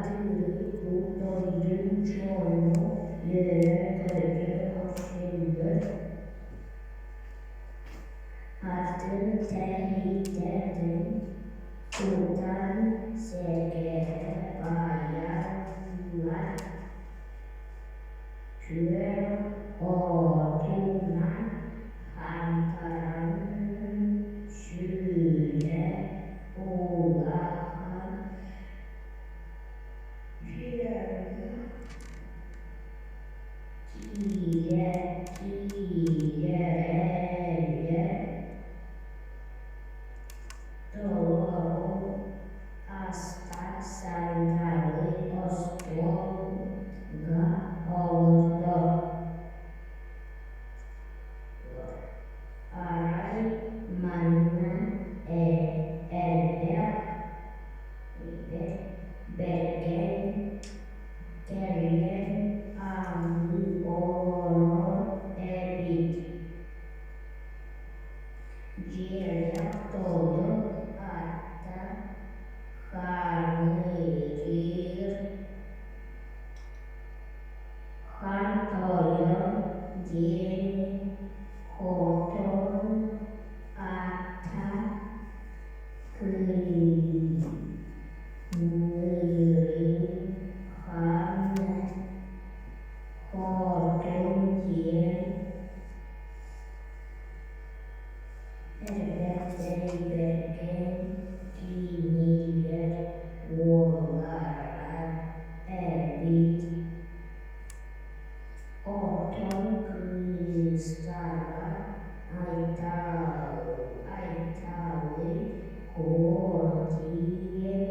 Motorhjul, slå, gjøre, tørke og fylle. Atten, den, utan, segere, baia, luar. Kjør, åtuna, hantaran, skjule, olahan, fjøla, elge, dårlig, asta, sandali, ostolga, oldo. Arai, manna, elge, bergen, gergen, oro, elit. Gira, todo, ata, hanir, hantoyo, gen, hoton, ata, kli, nyring, hane, hoton, gen, bergen, kinier, vålara, elit. Åton, kristalla, aitali, hårdien,